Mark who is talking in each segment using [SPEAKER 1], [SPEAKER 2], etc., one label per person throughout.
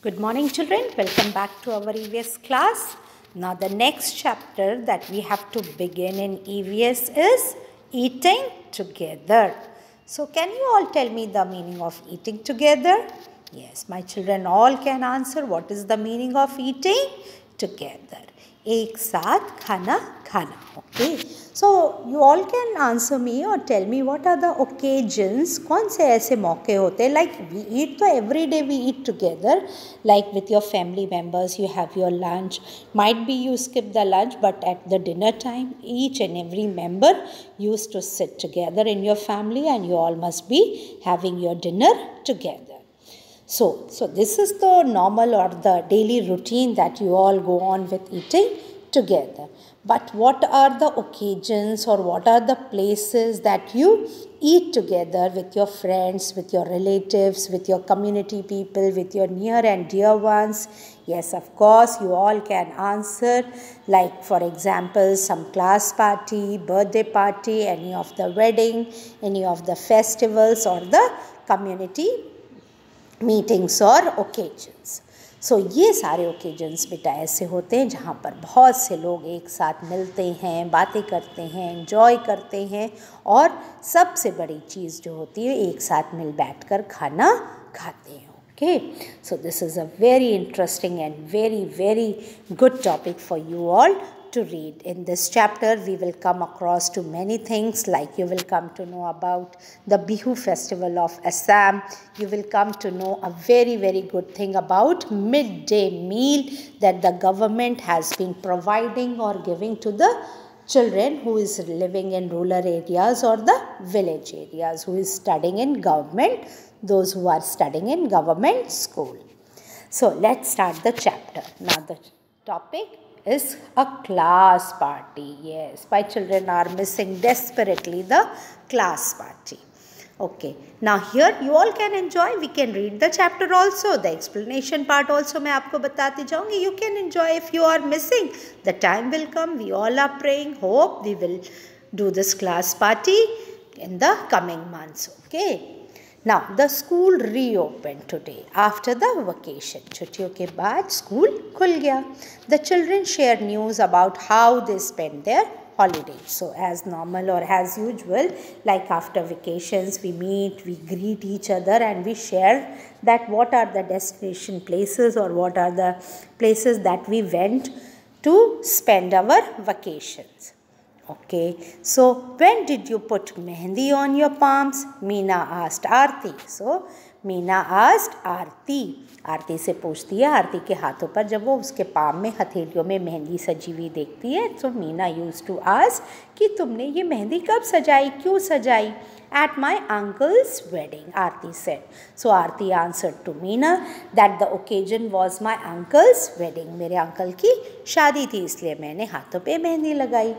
[SPEAKER 1] Good morning, children. Welcome back to our EVS class. Now, the next chapter that we have to begin in EVS is eating together. So, can you all tell me the meaning of eating together? Yes, my children all can answer. What is the meaning of eating together? एक साथ खाना खाना. Okay. So you all can answer me or tell me what are the occasions. कौन से ऐसे मौके होते हैं? Like we eat तो every day we eat together. Like with your family members, you have your lunch. Might be you skip the lunch, but at the dinner time, each and every member used to sit together in your family, and you all must be having your dinner together. So this is the normal or the daily routine that you all go on with eating together. But what are the occasions or what are the places that you eat together with your friends, with your relatives, with your community people, with your near and dear ones? Yes, of course, you all can answer. Like, for example, some class party, birthday party, any of the wedding, any of the festivals or the community meetings और occasions. सो ये सारे occasions बेटा ऐसे होते हैं जहाँ पर बहुत से लोग एक साथ मिलते हैं, बातें करते हैं, एंजॉय करते हैं और सबसे बड़ी चीज़ जो होती है एक साथ मिल बैठकर खाना खाते हैं. Okay, so this is a very interesting and very good topic for you all to read. In this chapter we will come across to many things, like you will come to know about the Bihu festival of Assam. You will come to know a very good thing about midday meal that the government has been providing or giving to the children who is living in rural areas or the village areas, who is studying in government, those who are studying in government school. So let's start the chapter. Now the topic is a class party. Yes, my children are missing desperately the class party. Okay, now here you all can enjoy. We can read the chapter also. The explanation part also मैं आपको बताती जाऊँगी. You can enjoy if you are missing. The time will come. We all are praying. Hope we will do this class party in the coming months. Okay. Now the school reopened today after the vacation. छुट्टियों के बाद school खुल गया. The children shared news about how they spent their holidays. So as normal or as usual, like after vacations we meet, we greet each other and we share that what are the destination places or what are the places that we went to spend our vacations. Okay, so when did you put mehndi on your palms? Meena asked Aarti. So Meena asked Aarti से पूछती है आरती के हाथों पर जब वो उसके palm में हथेलियों में मेहंदी सजी हुई देखती है. तो मीना यूज्ड टू आस्क कि तुमने ये मेहंदी कब सजाई, क्यों सजाई? At my uncle's wedding, Aarti said. So Aarti answered to Meena that the occasion was my uncle's wedding. मेरे अंकल की शादी थी इसलिए मैंने हाथों पे मेहंदी लगाई.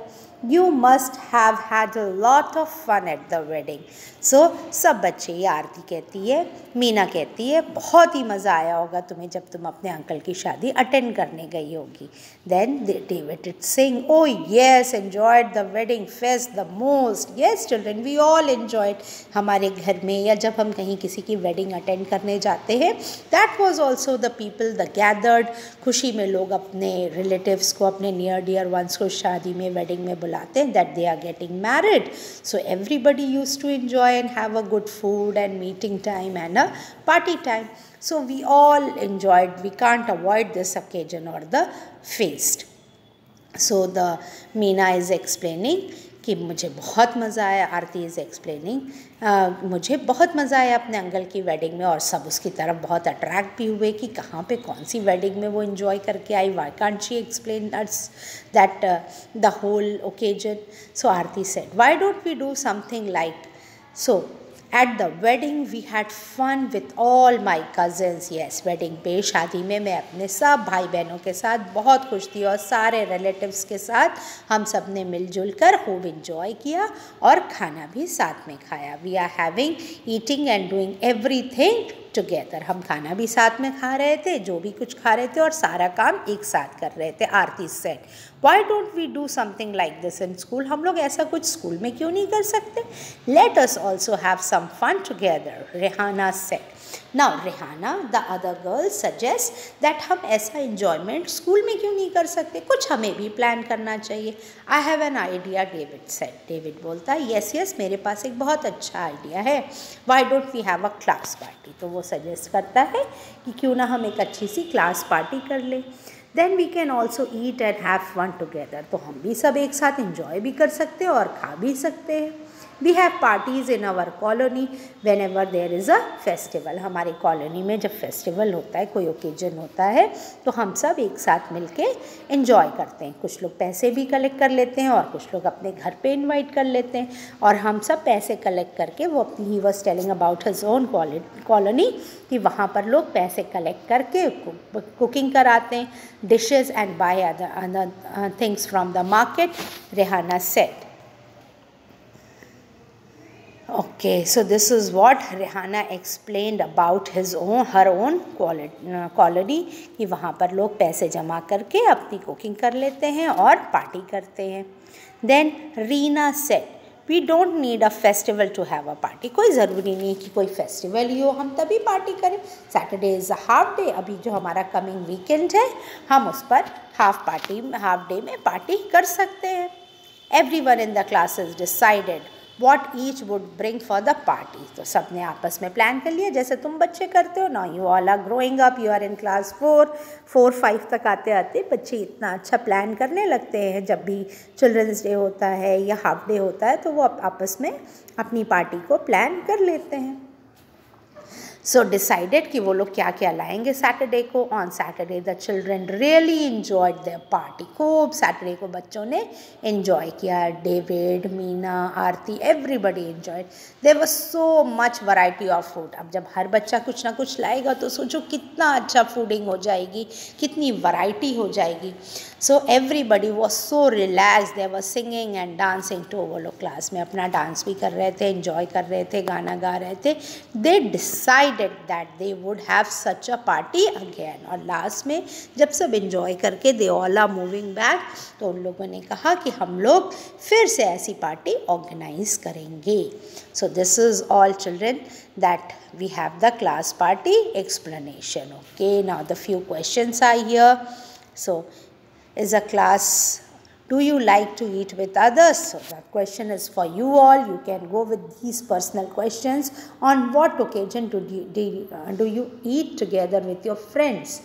[SPEAKER 1] You must have had a lot of fun at the wedding. So सब बच्चे, ये आरती कहती है, मीना कहती है बहुत ही मज़ा आया होगा तुम्हें जब तुम अपने अंकल की शादी अटेंड करने गई होगी. Then David did sing, oh yes, enjoyed the wedding feast the most. Yes children, we all enjoyed. हमारे घर में या जब हम कहीं किसी की वेडिंग अटेंड करने जाते हैं, that was also the people, the gathered. खुशी में लोग अपने रिलेटिव्स को, अपने नियर डियर वंस को शादी में, वेडिंग में बुलाते हैं, that they are getting married. So everybody used to enjoy and have a good food and meeting time and a party time. So we all enjoyed. We can't avoid this occasion or the feast. So the Meena is explaining कि मुझे बहुत मज़ा आया. आरती is explaining मुझे बहुत मज़ा आया अपने अंकल की वेडिंग में. और सब उसकी तरफ बहुत अट्रैक्ट भी हुए कि कहाँ पे कौन सी वेडिंग में वो इन्जॉय करके आई. Why can't she explain us that the whole occasion? So Aarti said why don't we do something like. So at the wedding we had fun with all my cousins. Yes, wedding पे, शादी में मैं अपने सब भाई बहनों के साथ बहुत खुश थी और सारे रिलेटिव्स के साथ हम सब ने मिलजुल कर खूब इंजॉय किया और खाना भी साथ में खाया. We are having, eating and doing everything together. हम खाना भी साथ में खा रहे थे, जो भी कुछ खा रहे थे और सारा काम एक साथ कर रहे थे. आरती said Why don't we do something like this in school? हम लोग ऐसा कुछ स्कूल में क्यों नहीं कर सकते? Let us also have some fun together, Rehana said. Now Rehana the other girl suggest that हम ऐसा इंजॉयमेंट स्कूल में क्यों नहीं कर सकते, कुछ हमें भी प्लान करना चाहिए। I have an idea, David said. David बोलता है यस यस, मेरे पास एक बहुत अच्छा आइडिया है। Why don't we have a class party. तो वो सजेस्ट करता है कि क्यों ना हम एक अच्छी सी क्लास पार्टी कर लें। Then we can also eat and have fun together. तो हम भी सब एक साथ इंजॉय भी कर सकते हैं और खा भी सकते हैं। We have parties in our colony whenever there is a festival. हमारी कॉलोनी में जब फेस्टिवल होता है, कोई ओकेजन होता है, तो हम सब एक साथ मिलके एंजॉय करते हैं। कुछ लोग पैसे भी कलेक्ट कर लेते हैं और कुछ लोग अपने घर पे इनवाइट कर लेते हैं, और हम सब पैसे कलेक्ट करके, वो अपनी he was telling about his own colony, कि वहाँ पर लोग पैसे कलेक्ट करके कुकिंग कराते हैं, dishes and by other things from the market, Rehana said. Okay, so this is what Rehanna explained about her own colony, कि वहाँ पर लोग पैसे जमा करके अपनी कुकिंग कर लेते हैं और पार्टी करते हैं। Then Reena said, we don't need a festival to have a party. कोई ज़रूरी नहीं कि कोई फेस्टिवल ही हो हम तभी पार्टी करें। Saturday is a half day, अभी जो हमारा कमिंग वीकेंड है, हम उस पर हाफ डे में पार्टी कर सकते हैं। Everyone in the class is decided what each would bring for the party. तो सब ने आपस में प्लान कर लिया, जैसे तुम बच्चे करते हो। Now you all are growing up, you are in class 4-5 तक आते आते बच्चे इतना अच्छा प्लान करने लगते हैं। जब भी चिल्ड्रंस डे होता है या हाफ डे होता है, तो वो आपस में अपनी पार्टी को प्लान कर लेते हैं। सो डिसाइडेड कि वो लोग क्या क्या लाएंगे सैटरडे को। On Saturday the children really enjoyed their party. खूब सैटरडे को बच्चों ने इन्जॉय किया। David, Meena, Aarti, everybody enjoyed. There was so much variety of food. अब जब हर बच्चा कुछ ना कुछ लाएगा तो सोचो कितना अच्छा फूडिंग हो जाएगी, कितनी वैरायटी हो जाएगी। So everybody was so relax, they were singing and dancing too. वो लोग क्लास में अपना डांस भी कर रहे थे, इन्जॉय कर रहे थे, गाना गा रहे थे। They decided that they would have such a party again. और लास्ट में जब सब इन्जॉय करके they all are moving back, तो उन लोगों ने कहा कि हम लोग फिर से ऐसी पार्टी ऑर्गेनाइज करेंगे। So this is all children that we have the class party explanation. Okay, now the few questions are here. So is a class, do you like to eat with others? So that question is for you all. You can go with these personal questions. On what occasion do you eat together with your friends?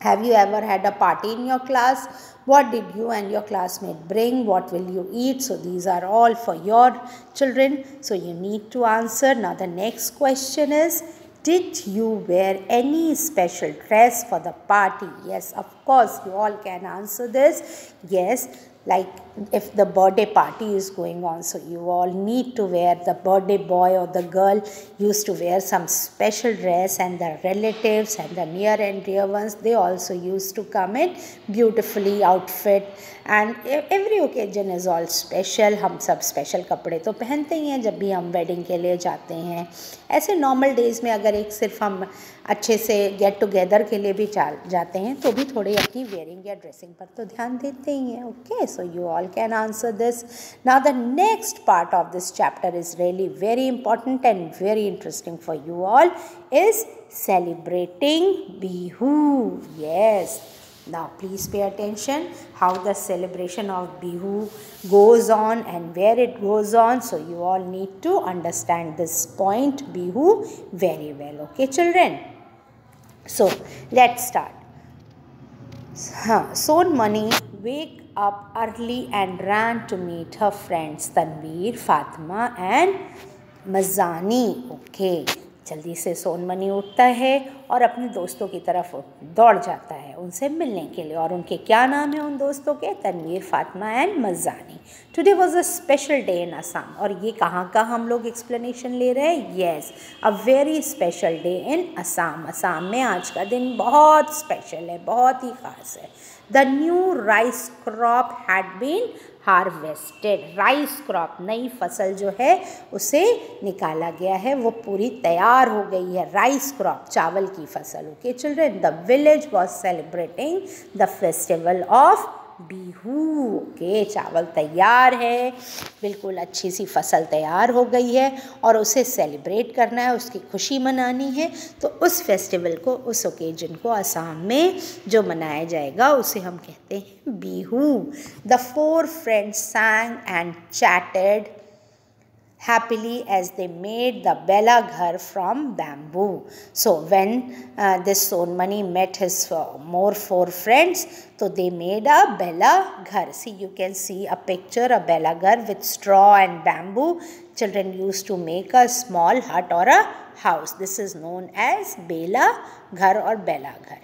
[SPEAKER 1] Have you ever had a party in your class? What did you and your classmate bring? What will you eat? So these are all for your children. So you need to answer. Now the next question is, did you wear any special dress for the party? Yes, of course, you all can answer this. Yes, like if the birthday party is going on, so you all need to wear, the birthday boy or the girl used to wear some special dress, and the relatives and the near and dear ones, they also used to come in beautifully outfit, and every occasion is all special. हम सब special कपड़े तो पहनते ही हैं जब भी हम wedding के लिए जाते हैं। ऐसे नॉर्मल डेज़ में अगर एक सिर्फ हम अच्छे से गेट टुगेदर के लिए भी जाते हैं तो भी थोड़ी अपनी वेयरिंग या ड्रेसिंग पर तो ध्यान देते ही हैं। Okay, so you all can answer this. Now the next part of this chapter is really very important and very interesting for you all, is celebrating Bihu. Yes, now please pay attention how the celebration of Bihu goes on and where it goes on. So you all need to understand this point, Bihu, very well. Okay children, so let's start. Sonmani wake up early and ran to meet her friends Tanveer, Fatima and Mazani. Okay, जल्दी से सोनमनी उठता है और अपने दोस्तों की तरफ दौड़ जाता है उनसे मिलने के लिए। और उनके क्या नाम है उन दोस्तों के? Tanveer, Fatima and Majani. Today was a special day in Assam. और ये कहाँ का हम लोग एक्सप्लेनेशन ले रहे हैं? Yes, a very special day in Assam. Assam में आज का दिन बहुत स्पेशल है, बहुत ही ख़ास है। The new rice crop had been harvested. Rice crop, नई फसल जो है उसे निकाला गया है, वो पूरी तैयार हो गई है। राइस क्रॉप, चावल की फसल। Okay children, the village was celebrating the festival of Bihu. Okay, चावल तैयार है, बिल्कुल अच्छी सी फसल तैयार हो गई है और उसे सेलिब्रेट करना है, उसकी खुशी मनानी है। तो उस फेस्टिवल को, उस ओकेजन को असम में जो मनाया जाएगा उसे हम कहते हैं Bihu. The 4 friends sang and chatted happily as they made the Bela Ghar from bamboo. So when this Sonmani met his more 4 friends, so they made a Bela Ghar. See, you can see a picture, a Bela Ghar with straw and bamboo. Children used to make a small hut or a house. This is known as Bela Ghar or Bela Ghar.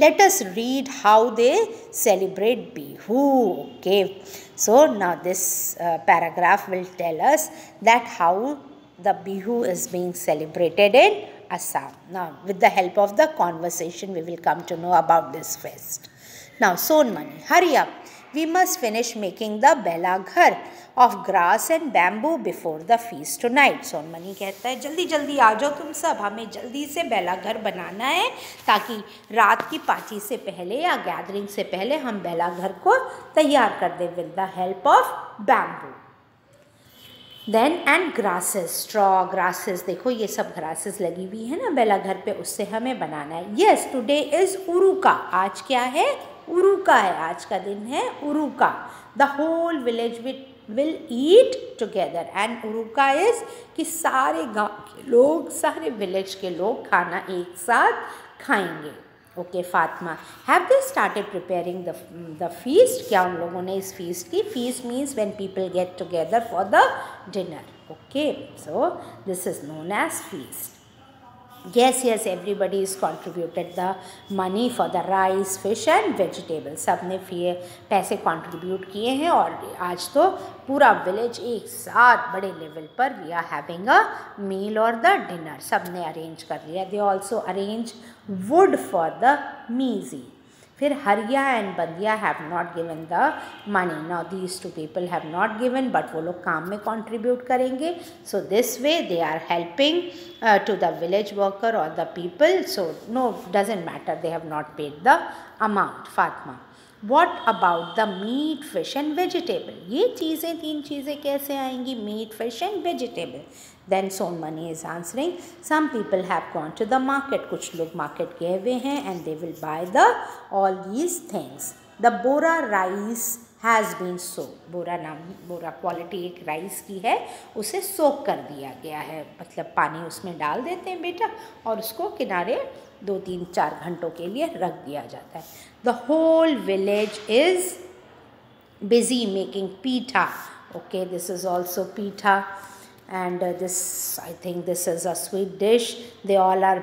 [SPEAKER 1] Let us read how they celebrate Bihu. Okay, so now this paragraph will tell us that how the Bihu is being celebrated in Assam. Now, with the help of the conversation, we will come to know about this fest. Now, Sonmani, hurry up. We must finish making the Bela Ghar of grass and bamboo before the feast tonight. सोनमनी कहता है जल्दी जल्दी आ जाओ तुम सब, हमें जल्दी से बेला घर बनाना है ताकि रात की पार्टी से पहले या गैदरिंग से पहले हम बेला घर को तैयार कर दें with the help of bamboo. Then and grasses, straw, grasses, देखो ये सब ग्रासेस लगी हुई है ना बेला घर पे, उससे हमें बनाना है। यस, टुडे इज़ उरुका, आज क्या है? उरुका है, आज का दिन है Uruka. The whole village will eat together and Uruka is कि सारे गांव के लोग, सारे विलेज के लोग खाना एक साथ खाएंगे। Okay Fatima, have they started preparing the feast, क्या उन लोगों ने इस फीस्ट की? Feast means when people get together for the dinner. Okay, so this is known as feast. Yes, everybody is contributed the money for the rice, fish and vegetables. सब ने पैसे contribute किए हैं और आज तो पूरा विलेज एक साथ बड़े लेवल पर we are having a meal और द डिनर, सब ने अरेंज कर लिया। They also arrange wood for the Meji. फिर Hariya and Bandiya have not given the money. Now these 2 people have not given, but वो लोग काम में कंट्रीब्यूट करेंगे। So this way they are helping to the village worker और the people. So no, doesn't matter, they have not paid the amount. Fatima, what about the meat, fish and vegetable? ये चीज़ें, 3 चीज़ें कैसे आएंगी? Meat, fish and vegetable. Then Sonmani is answering, some people have gone to the market, कुछ लोग market गए हुए हैं and they will buy the all these things. The bora rice has been soaked. Bora quality एक rice की है, उसे सोक कर दिया गया है, मतलब पानी उसमें डाल देते हैं बेटा और उसको किनारे 2-3-4 घंटों के लिए रख दिया जाता है। The whole village is busy making pita. Okay, this is also pita. And this, I think this is a sweet dish. They all are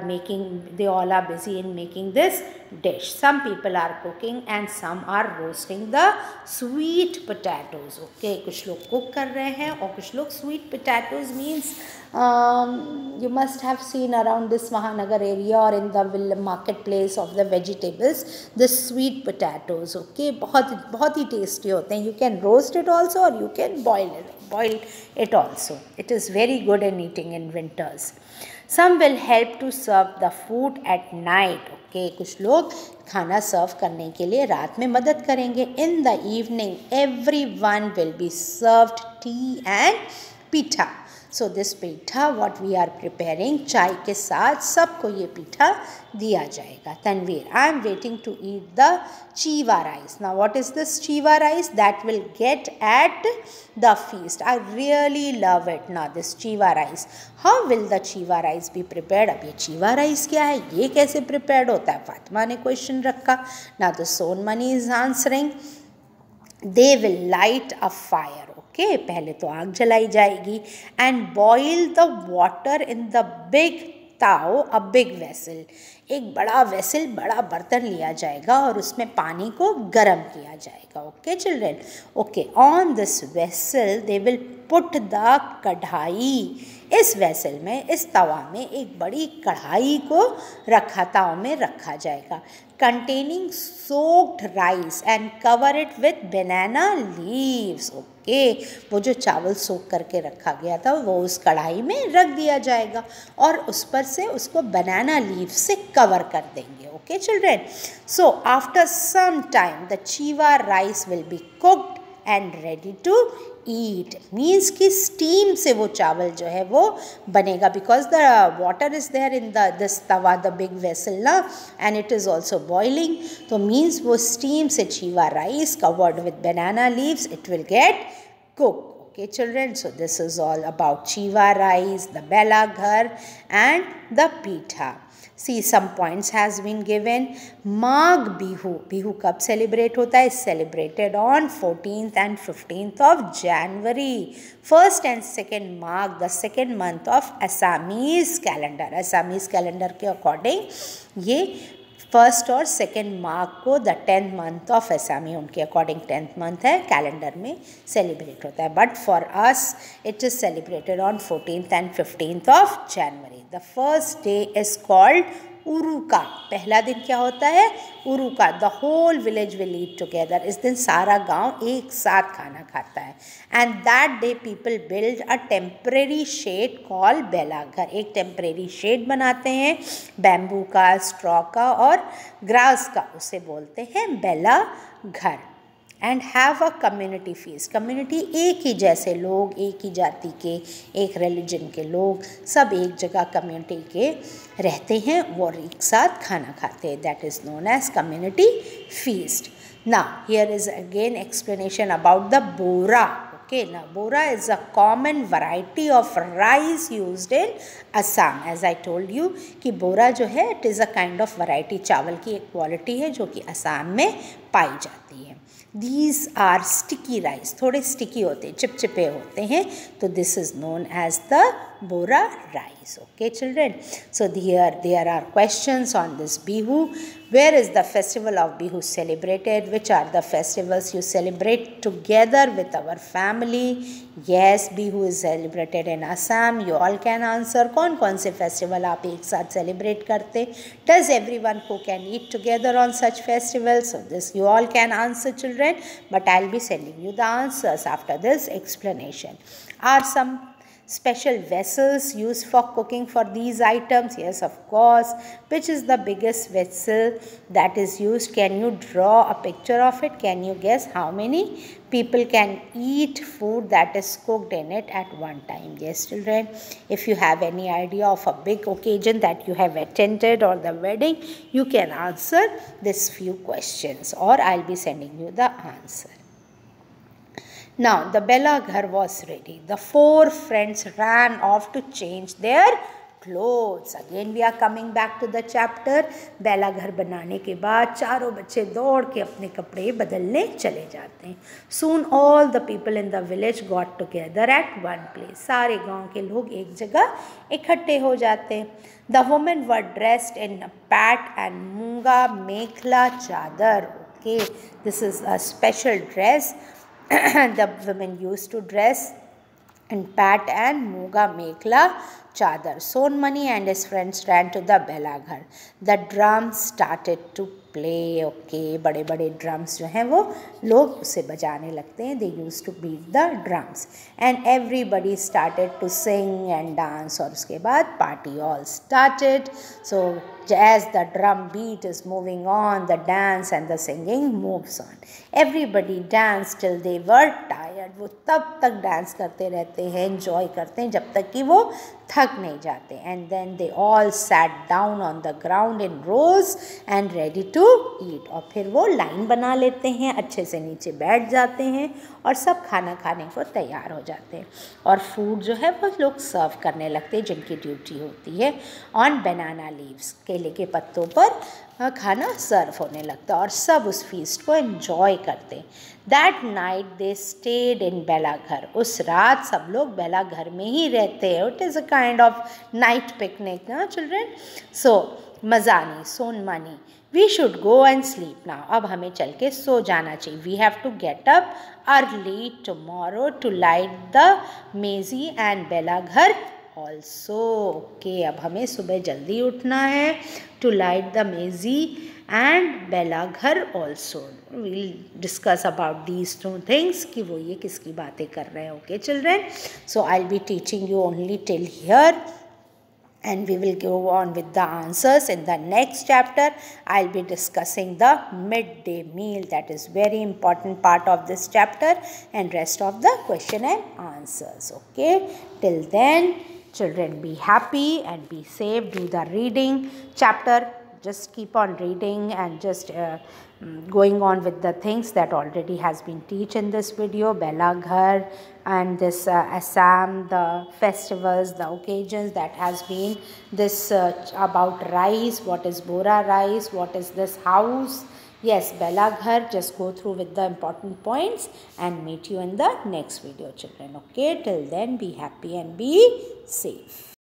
[SPEAKER 1] busy in making this dish. Some people are cooking and some are roasting the sweet potatoes. Okay, कुछ लोग cook कर रहे हैं और कुछ लोग sweet potatoes means you must have seen around this Mahanagar area or in the marketplace of the vegetables, the sweet potatoes. Okay, बहुत ही tasty होते हैं. You can roast it also or you can boil it also. It is very good in eating in winters. Some will help to serve the food at night. Okay, कुछ लोग खाना सर्व करने के लिए रात में मदद करेंगे. In the evening, everyone will be served tea and pita. So this pita what we are preparing, चाय के साथ सबको ये पीठा दिया जाएगा. Tanveer, I am waiting to eat the chiva rice. Now what is this chiva rice? That will get at the feast. I really love it. Now this chiva rice. How will the chiva rice be prepared? अब ये chiva rice क्या है? ये कैसे prepared होता है? फातिमा ने question रखा. Now the Sonmani is answering. They will light a fire. Okay, पहले तो आग जलाई जाएगी and boil the water in the big Tao, a big vessel. एक बड़ा वेसल, बड़ा बर्तन लिया जाएगा और उसमें पानी को गर्म किया जाएगा. Okay children, okay, on this vessel they will put the कढ़ाई. इस वेसल में, इस तवा में एक बड़ी कढ़ाई को ताव में रखा जाएगा, containing soaked rice and cover it with banana leaves. Okay, वो जो चावल सोख करके रखा गया था वो उस कढ़ाई में रख दिया जाएगा और उस पर से उसको बनाना लीफ से कवर कर देंगे. Okay children, so after some time the chewa rice will be cooked and ready to eat. Means कि स्टीम से वो चावल जो है वो बनेगा, because the water is there in this tawa, the big vessel ना, and it is also boiling. तो मीन्स वो स्टीम से chewa rice covered with banana leaves, it will get cook. Okay children, so this is all about Chiva rice, the Bela Ghar and the Pitha. See, some points has been given. Magh Bihu. Bihu कब celebrate होता है? Celebrated on 14th and 15th of January. First and second Magh, the second month of Assamese calendar. Assamese calendar के according ये first और second March को the 10th month of Assamese, उनके according 10th month है, calendar में celebrate होता है. But for us it is celebrated on 14th and 15th of January. The first day is called Uruka. पहला दिन क्या होता है? Uruka. The whole village will eat together. इस दिन सारा गांव एक साथ खाना खाता है. And that day people build a temporary shade call बेला घर. एक टेम्परेरी शेड बनाते हैं बैम्बू का, स्ट्रॉ का और ग्रास का, उसे बोलते हैं बेला घर. And have a community feast. Community एक ही जैसे लोग, एक ही जाति के, एक रिलीजन के लोग सब एक जगह कम्युनिटी के रहते हैं और एक साथ खाना खाते हैं. That is known as community feast. Now here is again explanation about the bora. Okay, now bora is a common variety of rice used in Assam. As I told you कि बोरा जो है it is a kind of variety, चावल की एक quality है जो कि असम में पाई जाती है. These are sticky rice. थोड़े sticky होते हैं, चिपचिपे होते हैं, तो this is known as the bora rice. Okay children, so here there are questions on this Bihu. Where is the festival of Bihu celebrated? Which are the festivals you celebrate together with our family? Yes, Bihu is celebrated in Assam. You all can answer. कौन कौन से festival आप एक साथ celebrate करते? Does everyone cook and eat together on such festivals? So this you all can answer children, but I'll be sending you the answers after this explanation. Are some special vessels used for cooking for these items? Yes, of course. Which is the biggest vessel that is used? Can you draw a picture of it? Can you guess how many people can eat food that is cooked in it at one time? Yes children, if you have any idea of a big occasion that you have attended or the wedding, you can answer this few questions or I'll be sending you the answer. Now the Bela Ghar was ready. The four friends ran off to change their clothes. Again we are coming back to the chapter. Bela Ghar बनाने के बाद चारों बच्चे दौड़ के अपने कपड़े बदलने चले जाते हैं. Soon all the people in the village got together at one place. सारे गांव के लोग एक जगह इकट्ठे हो जाते हैं. The women were dressed in pat and मूंगा मेखला चादर. Okay, this is a special dress. The women used to dress in pat and muga mekhla chadar. Sonmani and his friends ran to the Bela Ghar. The drums started to play. Okay, बड़े बड़े drums जो हैं वो लोग उसे बजाने लगते हैं. They used to beat the drums and everybody started to sing and dance. और उसके बाद party all started. So as the drum beat is moving on, the dance and the singing moves on. Everybody danced till they were tired. वो तब तक dance करते रहते हैं, enjoy करते हैं जब तक कि वो थक नहीं जाते. And then they all sat down on the ground in rows and ready to eat. और फिर वो लाइन बना लेते हैं, अच्छे से नीचे बैठ जाते हैं और सब खाना खाने को तैयार हो जाते हैं. और फूड जो है वो लोग सर्व करने लगते हैं, जिनकी ड्यूटी होती है ऑन बनाना लीव्स, केले के पत्तों पर खाना सर्व होने लगता है और सब उस फीस्ट को एंजॉय करते हैं. That night they stayed in Bhela ghar. उस रात सब लोग बेला घर में ही रहते हैं. It is a kind of night picnic ना children. So Majani Sonmani we should go and sleep now. अब हमें चल के सो जाना चाहिए. We have to get up early tomorrow to light the Meji and Bhela ghar also. Okay, अब हमें सुबह जल्दी उठना है to light the maize and Bella घर also. We'll discuss about these two things कि वो ये किसकी बातें कर रहे हैं. Okay children, so I'll be teaching you only till here. And we will go on with the answers in the next chapter. I'll be discussing the midday meal. That is very important part of this chapter, and rest of the question and answers. Okay. Till then, children, be happy and be safe. Do the reading chapter. Just keep on reading and just going on with the things that already has been taught in this video. Bella Ghar and this Assam, the festivals, the occasions that has been this about rice, what is Bora rice, what is this house. Yes, Bella Ghar, just go through with the important points and meet you in the next video children. Okay, till then be happy and be safe.